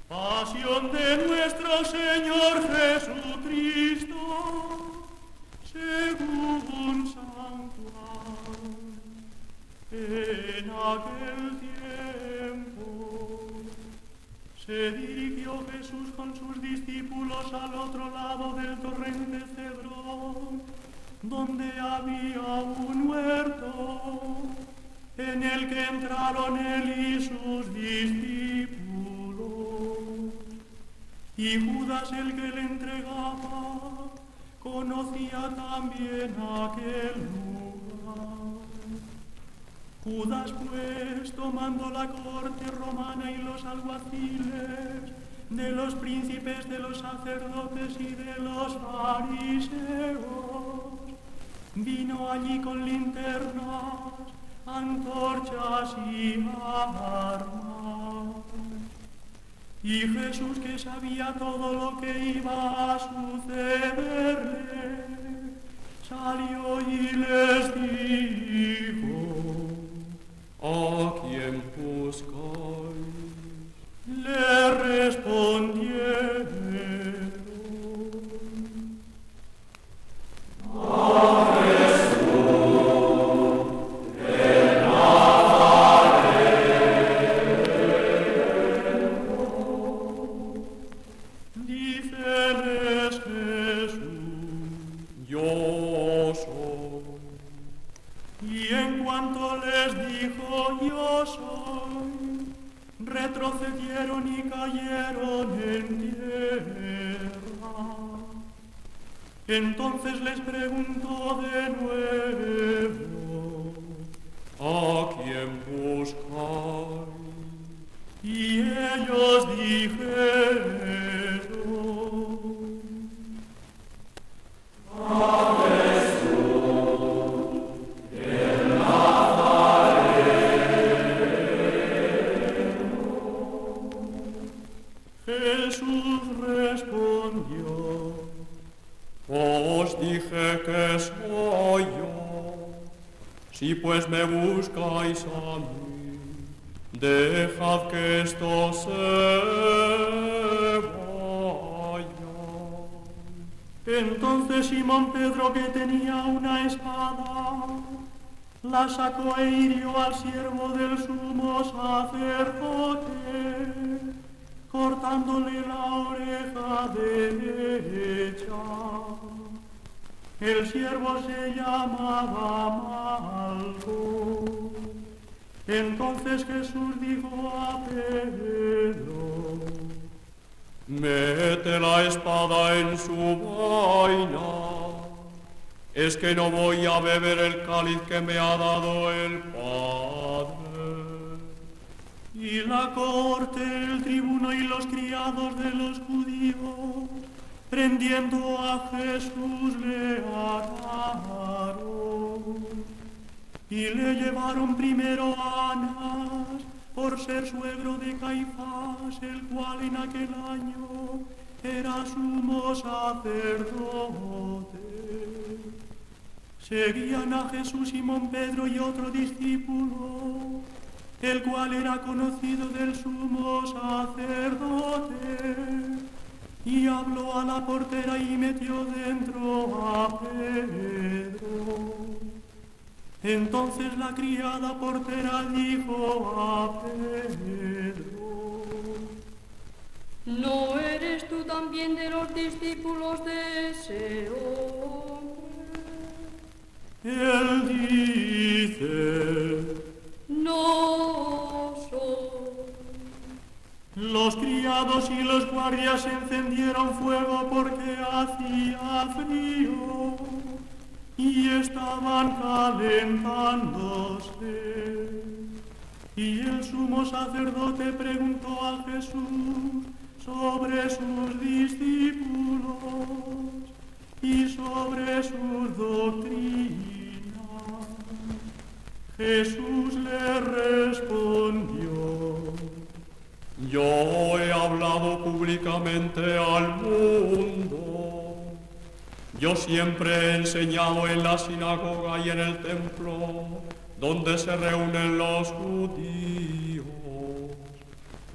Pasión de nuestro Señor Jesucristo, según San Juan. En aquel tiempo se dirigió Jesús con sus discípulos al otro lado del torrente Cedrón, donde había un huerto, en el que entraron él y sus discípulos. Y Judas, el que le entregaba, conocía también aquel lugar. Judas, pues, tomando la corte romana y los alguaciles, de los príncipes, de los sacerdotes y de los fariseos, vino allí con linternas, antorchas y armas. Y Jesús, que sabía todo lo que iba a sucederle, salió y les dijo: ¿A quién buscáis? Le respondieron: retrocedieron y cayeron en tierra. Entonces les preguntó de nuevo: ¿A quién buscáis? Y ellos dijeron: Jesús respondió: Os dije que soy yo. Si pues me buscáis a mí, dejad que esto se vaya. Entonces Simón Pedro, que tenía una espada, la sacó e hirió al siervo del sumo sacerdote, cortándole la oreja derecha. El siervo se llamaba Malco. Entonces Jesús dijo a Pedro: Mete la espada en su vaina. Es que no voy a beber el cáliz que me ha dado el Padre. Y la corte, el tribuno y los criados de los judíos, prendiendo a Jesús, le ataron y le llevaron primero a Anás, por ser suegro de Caifás, el cual en aquel año era sumo sacerdote. Seguían a Jesús Simón Pedro y otro discípulo, el cual era conocido del sumo sacerdote, y habló a la portera y metió dentro a Pedro. Entonces la criada portera dijo a Pedro: ¿No eres tú también de los discípulos de ese hombre? Él dice: No soy. Los criados y los guardias encendieron fuego porque hacía frío y estaban calentándose. Y el sumo sacerdote preguntó a Jesús sobre sus discípulos y sobre sus doctrinas. Jesús le respondió: Yo he hablado públicamente al mundo. Yo siempre he enseñado en la sinagoga y en el templo, donde se reúnen los judíos.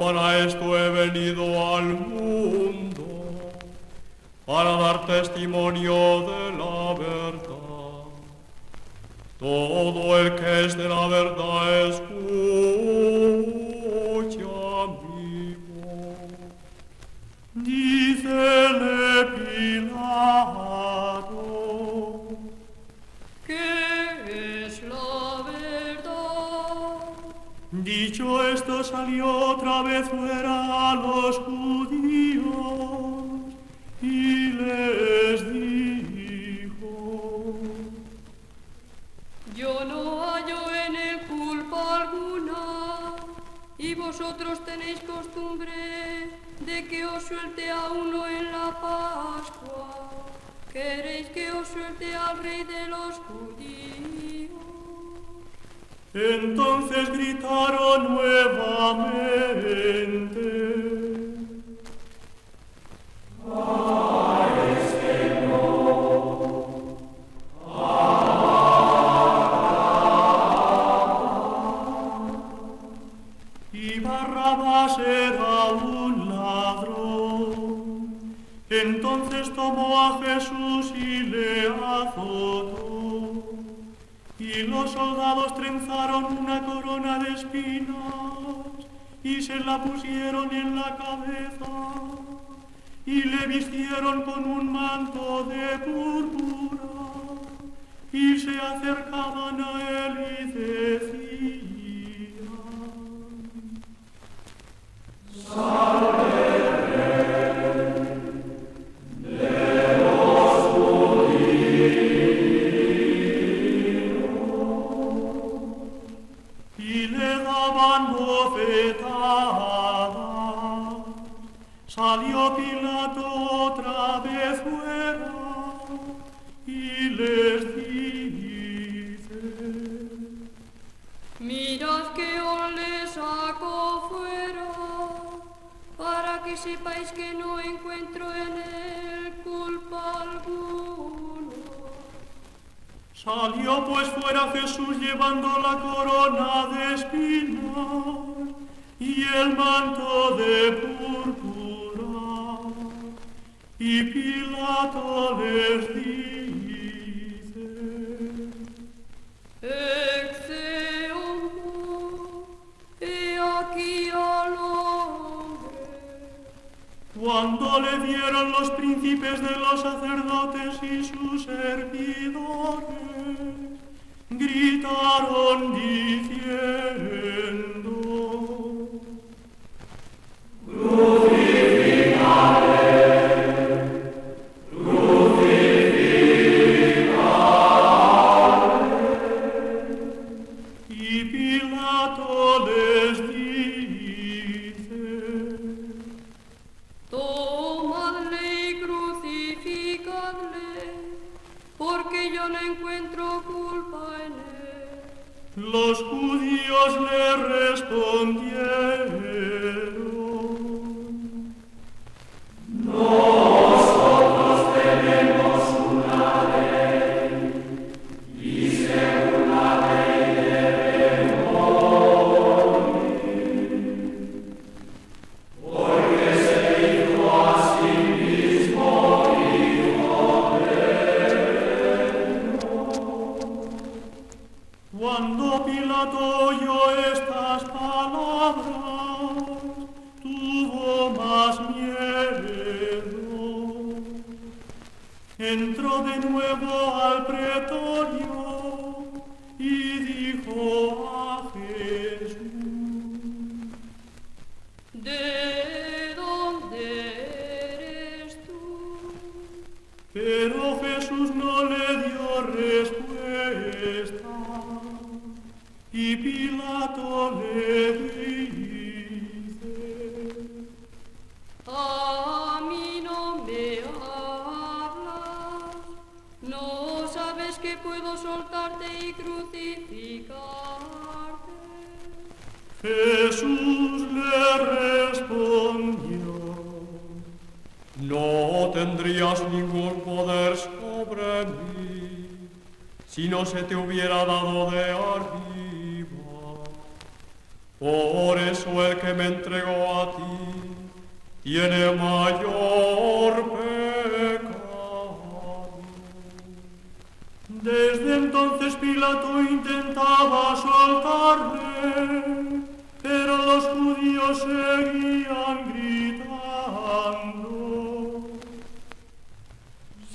para esto he venido al mundo, para dar testimonio de la verdad. Todo el que es de la verdad escucha mi voz. Dícele Pilato: ¿qué es la verdad? Dicho esto, salió otra vez fuera a los judíos y les dijo: Yo no hallo en él culpa alguna, y vosotros tenéis costumbre de que os suelte a uno en la Pascua. ¿Queréis que os suelte al rey de los judíos? Entonces gritaron nuevamente: y Barrabás era un ladrón. Entonces tomó a Jesús y le azotó, y los soldados trenzaron una corona de espinas y se la pusieron en la cabeza, y le vistieron con un manto de púrpura, y se acercaban a él y decían: y le daban bofetadas. Salió Pilato otra vez fuera y les dice: Mirad que os le saco fuera, para que sepáis que no encuentro en él culpa alguna. Salió pues fuera Jesús llevando la corona de espinas y el manto de púrpura. Y Pilato les dice: Ecce homo, he aquí al hombre. Cuando le dieron los príncipes de los sacerdotes y sus servidores, gritaron diciendo: y Pilato les dice: Tomadle y crucificadle, porque yo no encuentro culpa en él. Los judíos le respondieron: Cuando Pilato oyó estas palabras, tuvo más miedo. Entró de nuevo al pretorio y dijo a Jesús: ¿De dónde eres tú? Pero Jesús no le dio respuesta. Y Pilato le dice: A mí no me hablas, no sabes que puedo soltarte y crucificarte. Jesús le respondió: No tendrías ningún poder sobre mí si no se te hubiera dado de arriba. Por eso el que me entregó a ti tiene mayor pecado. Desde entonces Pilato intentaba soltarle, pero los judíos seguían gritando.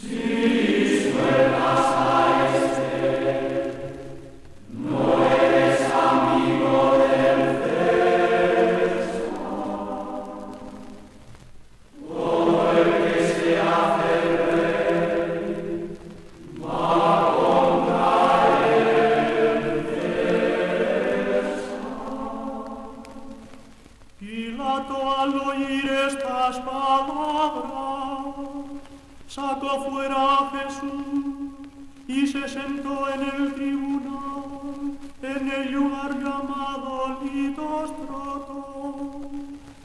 Si sueltas a este, no eres amigo del César. Todo el que se hace rey va contra el César. Pilato, al oír estas palabras, sacó fuera a Jesús y se sentó en el tribunal, en el lugar llamado Litostroto,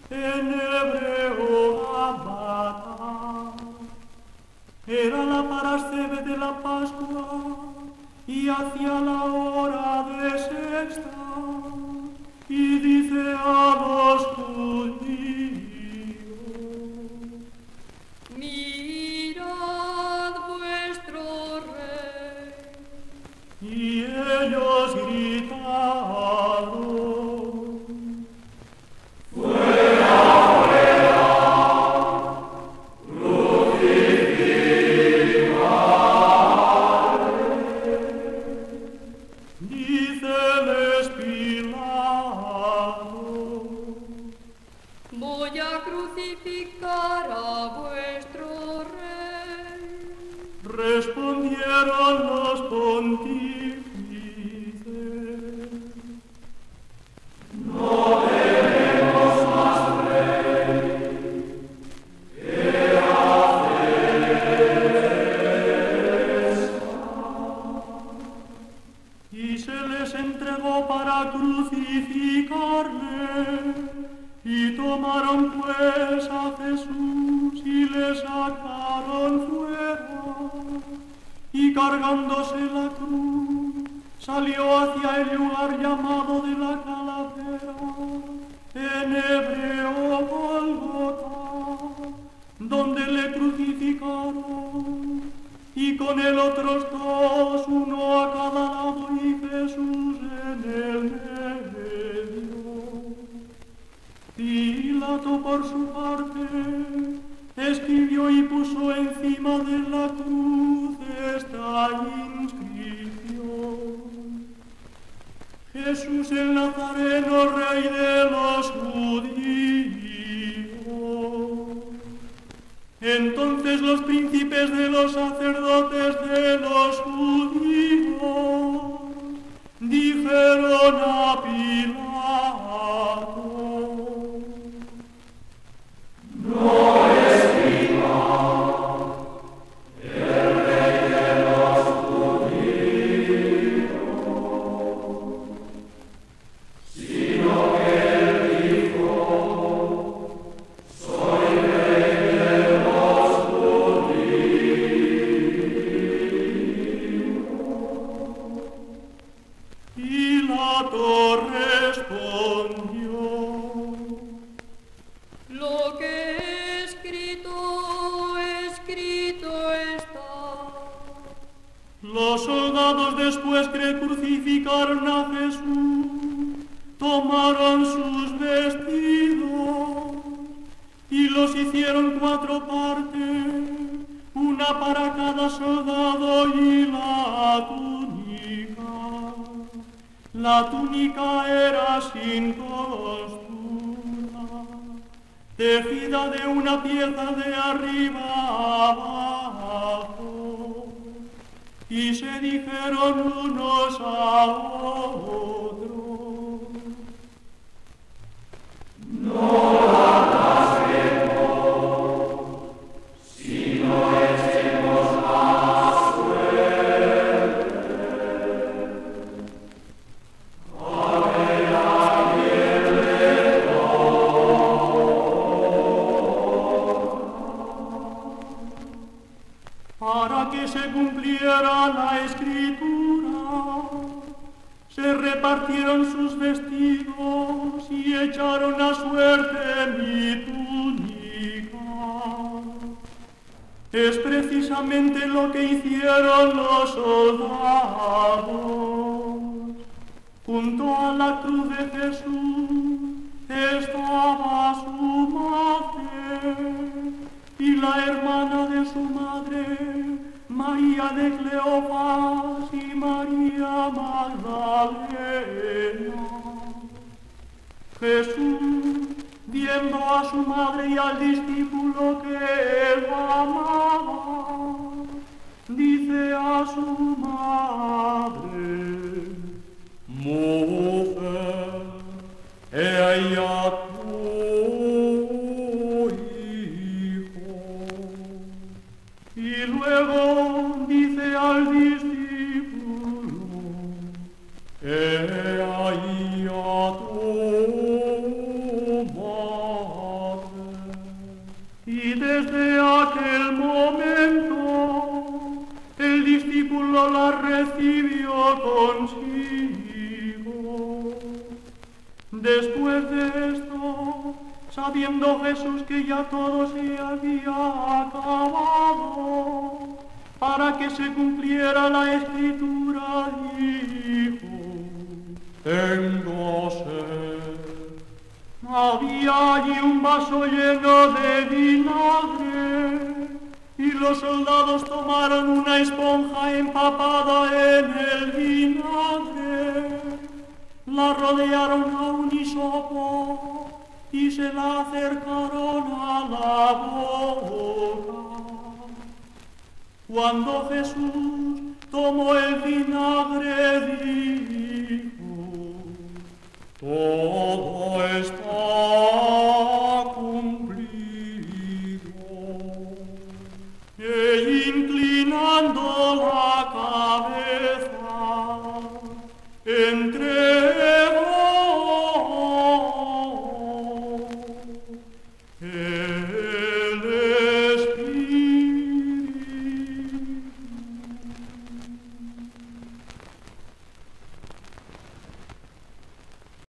en hebreo Gabata. Era la parasceve de la Pascua y hacia la hora de sexta, y dice a los judíos: mirad vuestro rey. Y ellos gritaron: ¡fuera, fuera! ¡Crucificadle! Díceles Pilato: Voy a crucificar a vuestro rey. Respondieron los pontífices: no tenemos más rey que a César. Y se les entregó para crucificarle. Y tomaron pues a Jesús y le sacaron fuera, y cargándose la cruz, salió hacia el lugar llamado de la Calavera, en hebreo Gólgota, donde le crucificaron, y con él otros dos, uno a cada lado y Jesús en el medio. Pilato, por su parte, escribió y puso encima de la cruz esta inscripción: Jesús el Nazareno, Rey de los judíos. Entonces los príncipes de los sacerdotes de los judíos dijeron a Pilato: no escriba, el Rey de los judíos, sino que él dijo: soy Rey de los judíos. Pilato respondió: Lo que escrito está. Los soldados, después que crucificaron a Jesús, tomaron sus vestidos y los hicieron 4 partes, una para cada soldado, y la túnica. La túnica era sin costura, tejida de una pieza de arriba a abajo, y se dijeron unos a otros: no la rasguemos, sino echemos la suerte. A ver a quién le toca. Para que se cumpliera la escritura, se repartieron sus vestidos y echaron a suerte mi túnica. Es precisamente lo que hicieron los soldados. Junto a la cruz de Jesús estaba su madre y la hermana de su madre, María de Cleofas y María Magdalena. Jesús, viendo a su madre y al discípulo que él amaba, dice a su madre: Mujer, he ahí a tu hijo. Y luego dice al discípulo: he ahí a tu madre. Y desde aquel momento el discípulo la recibió consigo. Después de esto, sabiendo Jesús que ya todo se había acabado, para que se cumpliera la Escritura, dijo: Tengo sed. Había allí un vaso lleno de vinagre, y los soldados tomaron una esponja empapada en el vinagre, la rodearon a un hisopo y se la acercaron a la boca. Cuando Jesús tomó el vinagre, dijo: